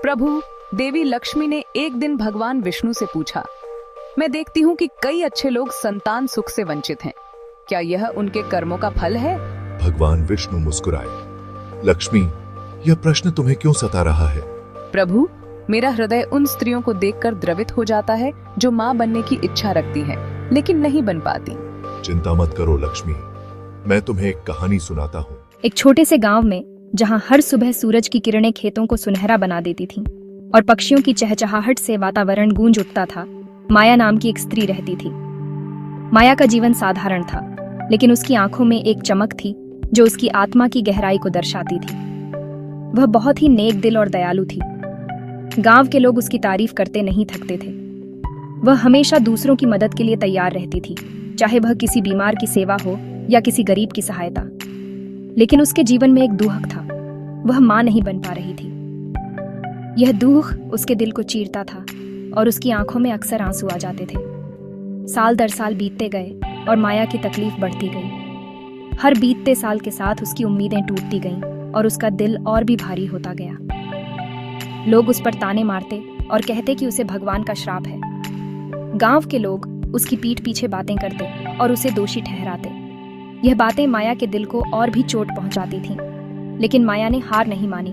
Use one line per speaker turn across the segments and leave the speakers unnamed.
प्रभु, देवी लक्ष्मी ने एक दिन भगवान विष्णु से पूछा, मैं देखती हूँ कि कई अच्छे लोग संतान सुख से वंचित हैं। क्या यह उनके कर्मों का फल है?
भगवान विष्णु मुस्कुराए। लक्ष्मी, यह प्रश्न तुम्हें क्यों सता रहा है?
प्रभु, मेरा हृदय उन स्त्रियों को देखकर द्रवित हो जाता है जो माँ बनने की इच्छा रखती हैं, लेकिन नहीं बन पाती।
चिंता मत करो लक्ष्मी, मैं तुम्हें एक कहानी सुनाता हूँ।
एक छोटे से गांव में, जहां हर सुबह सूरज की किरणें खेतों को सुनहरा बना देती थीं और पक्षियों की चहचहाहट से वातावरण गूंज उठता था, माया नाम की एक स्त्री रहती थी। माया का जीवन साधारण था, लेकिन उसकी आंखों में एक चमक थी जो उसकी आत्मा की गहराई को दर्शाती थी। वह बहुत ही नेक दिल और दयालु थी। गांव के लोग उसकी तारीफ करते नहीं थकते थे। वह हमेशा दूसरों की मदद के लिए तैयार रहती थी, चाहे वह किसी बीमार की सेवा हो या किसी गरीब की सहायता। लेकिन उसके जीवन में एक दुहक था। वह मां नहीं बन पा रही थी। यह दुख उसके दिल को चीरता था और उसकी आंखों में अक्सर आंसू आ जाते थे। साल दर साल बीतते गए और माया की तकलीफ बढ़ती गई। हर बीतते साल के साथ उसकी उम्मीदें टूटती गईं और उसका दिल और भी भारी होता गया। लोग उस पर ताने मारते और कहते कि उसे भगवान का श्राप है। गांव के लोग उसकी पीठ पीछे बातें करते और उसे दोषी ठहराते। यह बातें माया के दिल को और भी चोट पहुंचाती थीं, लेकिन माया ने हार नहीं मानी।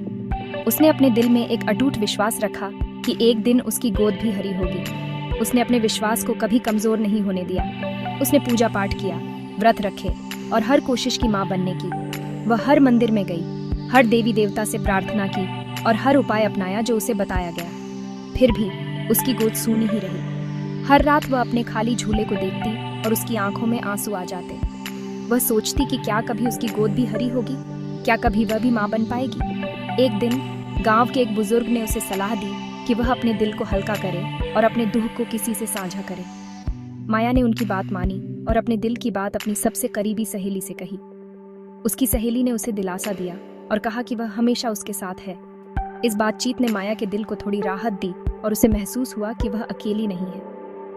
उसने अपने दिल में एक अटूट विश्वास रखा कि एक दिन उसकी गोद भी हरी होगी। उसने अपने विश्वास को कभी कमजोर नहीं होने दिया। उसने पूजा पाठ किया, व्रत रखे और हर कोशिश की मां बनने की। वह हर मंदिर में गई, हर देवी देवता से प्रार्थना की और हर उपाय अपनाया जो उसे बताया गया। फिर भी उसकी गोद सूनी ही रही। हर रात वह अपने खाली झूले को देखती और उसकी आंखों में आंसू आ जाते। वह सोचती कि क्या कभी उसकी गोद भी हरी होगी, क्या कभी वह भी मां बन पाएगी। एक दिन गांव के एक बुजुर्ग ने उसे सलाह दी कि वह अपने दिल को हल्का करे और अपने दुख को किसी से साझा करे। माया ने उनकी बात मानी और अपने दिल की बात अपनी सबसे करीबी सहेली से कही। उसकी सहेली ने उसे दिलासा दिया और कहा कि वह हमेशा उसके साथ है। इस बातचीत ने माया के दिल को थोड़ी राहत दी और उसे महसूस हुआ कि वह अकेली नहीं है।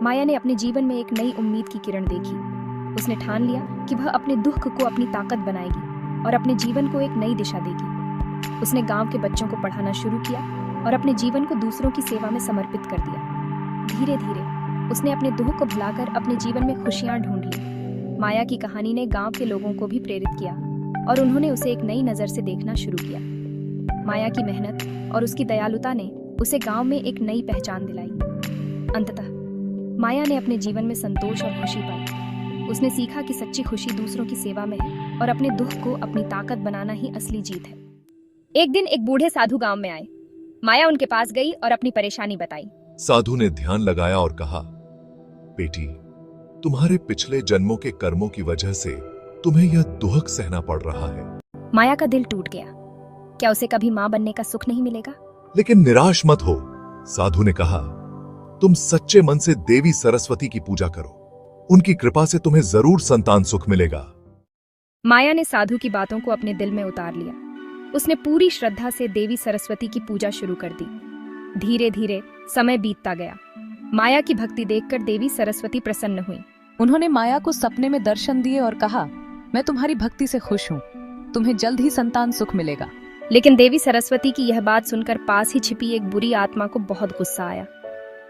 माया ने अपने जीवन में एक नई उम्मीद की किरण देखी। उसने ठान लिया कि वह अपने दुख को अपनी ताकत बनाएगी और अपने जीवन को एक नई दिशा देगी। उसने गांव के बच्चों को पढ़ाना शुरू किया और अपने जीवन को दूसरों की सेवा में समर्पित कर दिया। धीरे धीरे उसने अपने दुख को भुलाकर अपने जीवन में खुशियां ढूंढ ली। माया की कहानी ने गांव के लोगों को भी प्रेरित किया और उन्होंने उसे एक नई नजर से देखना शुरू किया। माया की मेहनत और उसकी दयालुता ने उसे गांव में एक नई पहचान दिलाई। अंततः माया ने अपने जीवन में संतोष और खुशी पाई। उसने सीखा कि सच्ची खुशी दूसरों की सेवा में है और अपने दुख को अपनी ताकत बनाना ही असली जीत है। एक दिन एक बूढ़े साधु गांव में आए। माया उनके पास गई और अपनी परेशानी बताई।
साधु ने ध्यान लगाया और कहा, बेटी, तुम्हारे पिछले जन्मों के कर्मों की वजह से तुम्हें यह दुख सहना पड़ रहा है।
माया का दिल टूट गया। क्या उसे कभी मां बनने का सुख नहीं मिलेगा?
लेकिन निराश मत हो, साधु ने कहा, तुम सच्चे मन से देवी सरस्वती की पूजा करो। उनकी कृपा से तुम्हें जरूर संतान सुख मिलेगा।
माया ने साधु की बातों को अपने दिल में उतार लिया। उसने पूरी श्रद्धा से देवी सरस्वती की पूजा शुरू कर दी। धीरे धीरे समय बीतता गया। माया की भक्ति देखकर देवी सरस्वती प्रसन्न हुई।
उन्होंने माया को सपने में दर्शन दिए और कहा, मैं तुम्हारी भक्ति से खुश हूँ, तुम्हें जल्द ही संतान सुख मिलेगा।
लेकिन देवी सरस्वती की यह बात सुनकर पास ही छिपी एक बुरी आत्मा को बहुत गुस्सा आया।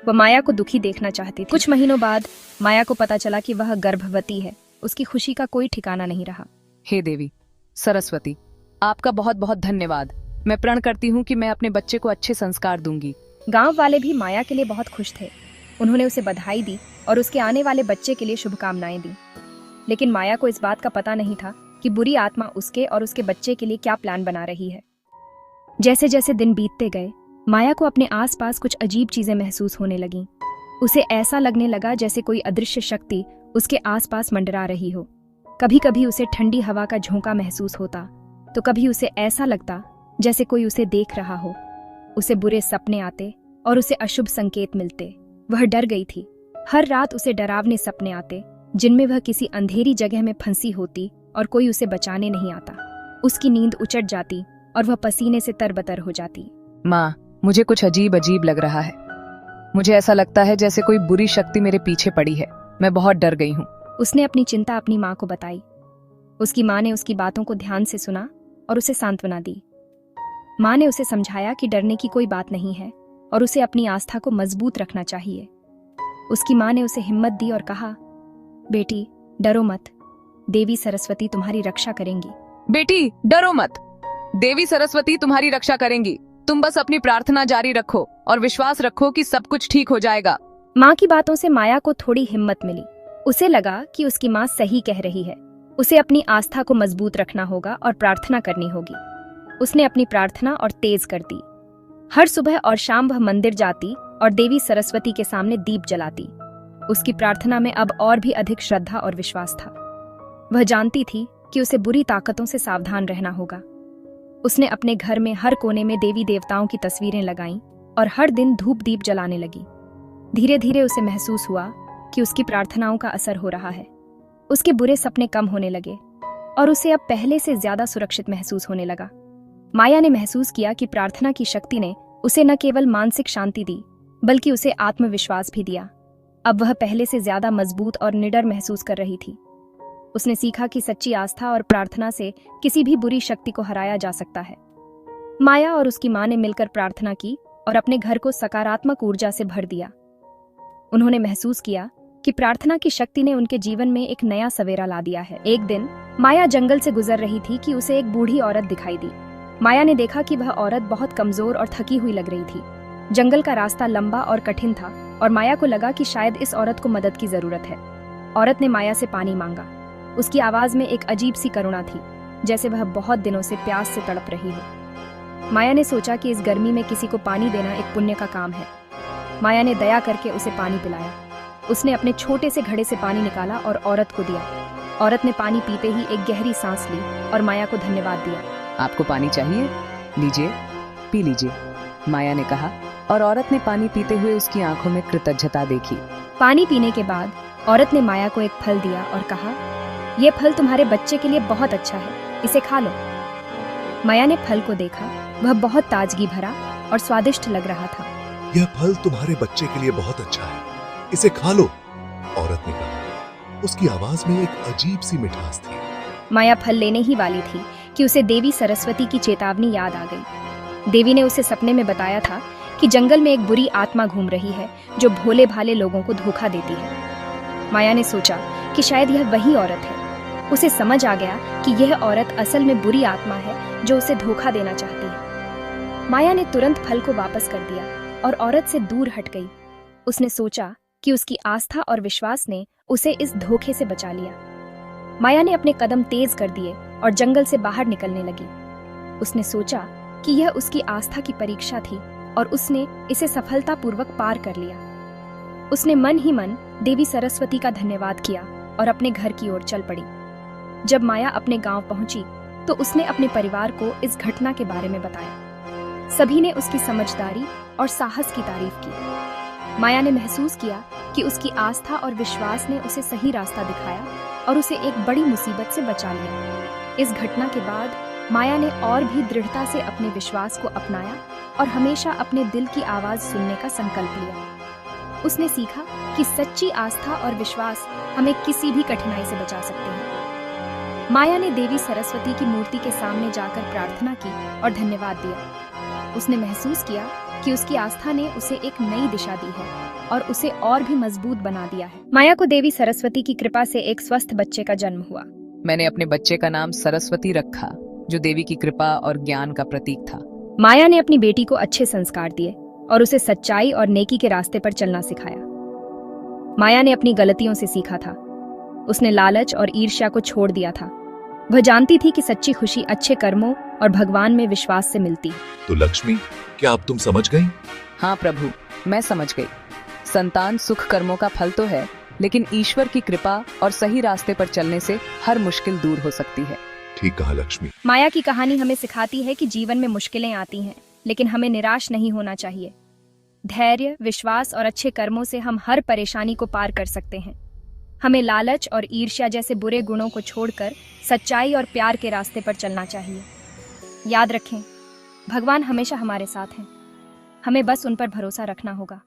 वह माया को दुखी देखना चाहती थी। कुछ महीनों बाद माया को पता चला कि वह गर्भवती है। उसकी खुशी का कोई ठिकाना नहीं रहा।
हे देवी सरस्वती, आपका बहुत बहुत धन्यवाद। मैं प्रण करती हूँ कि मैं अपने बच्चे को अच्छे संस्कार दूंगी।
गांव वाले भी माया के लिए बहुत खुश थे। उन्होंने उसे बधाई दी और उसके आने वाले बच्चे के लिए शुभकामनाएं दी। लेकिन माया को इस बात का पता नहीं था कि बुरी आत्मा उसके और उसके बच्चे के लिए क्या प्लान बना रही है। जैसे जैसे दिन बीतते गए, माया को अपने आसपास कुछ अजीब चीजें महसूस होने लगीं। उसे ऐसा लगने लगा जैसे कोई अदृश्य शक्ति उसके आसपास मंडरा रही हो। कभी कभी उसे ठंडी हवा का झोंका महसूस होता, तो कभी उसे ऐसा लगता जैसे कोई उसे देख रहा हो। उसे बुरे सपने आते और उसे अशुभ संकेत मिलते। वह डर गई थी। हर रात उसे डरावने सपने आते, जिनमें वह किसी अंधेरी जगह में फंसी होती और कोई उसे बचाने नहीं आता। उसकी नींद उचट जाती और वह पसीने से तरबतर हो जाती।
माँ, मुझे कुछ अजीब अजीब लग रहा है। मुझे ऐसा लगता है जैसे कोई बुरी शक्ति मेरे पीछे पड़ी है। मैं बहुत डर गई हूँ।
उसने अपनी चिंता अपनी माँ को बताई। उसकी माँ ने उसकी बातों को ध्यान से सुना और उसे सांत्वना दी। माँ ने उसे समझाया कि डरने की कोई बात नहीं है और उसे अपनी आस्था को मजबूत रखना चाहिए। उसकी माँ ने उसे हिम्मत दी और कहा, बेटी डरो मत, देवी सरस्वती तुम्हारी रक्षा करेंगी।
बेटी डरो मत, देवी सरस्वती तुम्हारी रक्षा करेंगी। तुम बस अपनी प्रार्थना जारी रखो और विश्वास रखो कि सब कुछ ठीक हो जाएगा।
माँ की बातों से माया को थोड़ी हिम्मत मिली। उसे लगा कि उसकी माँ सही कह रही है। उसे अपनी आस्था को मजबूत रखना होगा और प्रार्थना करनी होगी। उसने अपनी प्रार्थना और तेज कर दी। हर सुबह और शाम वह मंदिर जाती और देवी सरस्वती के सामने दीप जलाती। उसकी प्रार्थना में अब और भी अधिक श्रद्धा और विश्वास था। वह जानती थी कि उसे बुरी ताकतों से सावधान रहना होगा। उसने अपने घर में हर कोने में देवी देवताओं की तस्वीरें लगाईं और हर दिन धूप दीप जलाने लगी। धीरे धीरे उसे महसूस हुआ कि उसकी प्रार्थनाओं का असर हो रहा है। उसके बुरे सपने कम होने लगे और उसे अब पहले से ज्यादा सुरक्षित महसूस होने लगा। माया ने महसूस किया कि प्रार्थना की शक्ति ने उसे न केवल मानसिक शांति दी, बल्कि उसे आत्मविश्वास भी दिया। अब वह पहले से ज्यादा मजबूत और निडर महसूस कर रही थी। उसने सीखा कि सच्ची आस्था और प्रार्थना से किसी भी बुरी शक्ति को हराया जा सकता है। माया और उसकी माँ ने मिलकर प्रार्थना की और अपने घर को सकारात्मक ऊर्जा से भर दिया। उन्होंने महसूस किया कि प्रार्थना की शक्ति ने उनके जीवन में एक नया सवेरा ला दिया है। एक दिन माया जंगल से गुजर रही थी कि उसे एक बूढ़ी औरत दिखाई दी। माया ने देखा कि वह औरत बहुत कमजोर और थकी हुई लग रही थी। जंगल का रास्ता लंबा और कठिन था और माया को लगा कि शायद इस औरत को मदद की जरूरत है। औरत ने माया से पानी मांगा। उसकी आवाज में एक अजीब सी करुणा थी, जैसे वह बहुत दिनों से प्यास से तड़प रही हो। माया ने सोचा कि इस गर्मी में किसी को पानी देना एक पुण्य का काम है। माया ने दया करके उसे पानी पिलाया। उसने अपने छोटे से घड़े से पानी निकाला और औरत को दिया। औरत ने पानी पीते ही एक गहरी सांस ली और माया को धन्यवाद दिया।
आपको पानी चाहिए? लीजिए, पी लीजिए, माया ने कहा और औरत ने पानी पीते हुए उसकी आंखों में कृतज्ञता देखी।
पानी पीने के बाद औरत ने माया को एक फल दिया और कहा, यह फल तुम्हारे बच्चे के लिए बहुत अच्छा है, इसे खा लो। माया ने फल को देखा। वह बहुत ताजगी भरा और स्वादिष्ट लग रहा था।
यह फल तुम्हारे बच्चे के लिए बहुत अच्छा है, इसे खा लो, औरत ने कहा। उसकी आवाज में एक अजीब सी मिठास थी।
माया फल लेने ही वाली थी कि उसे देवी सरस्वती की चेतावनी याद आ गई। देवी ने उसे सपने में बताया था कि जंगल में एक बुरी आत्मा घूम रही है जो भोले भाले लोगों को धोखा देती है। माया ने सोचा कि शायद यह वही औरत है। उसे समझ आ गया कि यह औरत असल में बुरी आत्मा है जो उसे धोखा देना चाहती है। माया ने तुरंत फल को वापस कर दिया और औरत से दूर हट गई। उसने सोचा कि उसकी आस्था और विश्वास ने उसे इस धोखे से बचा लिया। माया ने अपने कदम तेज कर दिए और जंगल से बाहर निकलने लगी। उसने सोचा कि यह उसकी आस्था की परीक्षा थी और उसने इसे सफलतापूर्वक पार कर लिया। उसने मन ही मन देवी सरस्वती का धन्यवाद किया और अपने घर की ओर चल पड़ी। जब माया अपने गांव पहुंची तो उसने अपने परिवार को इस घटना के बारे में बताया। सभी ने उसकी समझदारी और साहस की तारीफ की। माया ने महसूस किया कि उसकी आस्था और विश्वास ने उसे सही रास्ता दिखाया और उसे एक बड़ी मुसीबत से बचा लिया। इस घटना के बाद माया ने और भी दृढ़ता से अपने विश्वास को अपनाया और हमेशा अपने दिल की आवाज सुनने का संकल्प लिया। उसने सीखा कि सच्ची आस्था और विश्वास हमें किसी भी कठिनाई से बचा सकते हैं। माया ने देवी सरस्वती की मूर्ति के सामने जाकर प्रार्थना की और धन्यवाद दिया। उसने महसूस किया कि उसकी आस्था ने उसे एक नई दिशा दी है और उसे और भी मजबूत बना दिया है। माया को देवी सरस्वती की कृपा से एक स्वस्थ बच्चे का जन्म हुआ।
मैंने अपने बच्चे का नाम सरस्वती रखा, जो देवी की कृपा और ज्ञान का प्रतीक था।
माया ने अपनी बेटी को अच्छे संस्कार दिए और उसे सच्चाई और नेकी के रास्ते पर चलना सिखाया। माया ने अपनी गलतियों से सीखा था। उसने लालच और ईर्ष्या को छोड़ दिया था। वह जानती थी कि सच्ची खुशी अच्छे कर्मों और भगवान में विश्वास से मिलती है।
तो लक्ष्मी, क्या अब तुम समझ गई?
हाँ प्रभु, मैं समझ गई। संतान सुख कर्मों का फल तो है, लेकिन ईश्वर की कृपा और सही रास्ते पर चलने से हर मुश्किल दूर हो सकती है।
ठीक कहा लक्ष्मी।
माया की कहानी हमें सिखाती है कि जीवन में मुश्किलें आती हैं, लेकिन हमें निराश नहीं होना चाहिए। धैर्य, विश्वास और अच्छे कर्मों से हम हर परेशानी को पार कर सकते हैं। हमें लालच और ईर्ष्या जैसे बुरे गुणों को छोड़कर सच्चाई और प्यार के रास्ते पर चलना चाहिए। याद रखें, भगवान हमेशा हमारे साथ हैं। हमें बस उन पर भरोसा रखना होगा।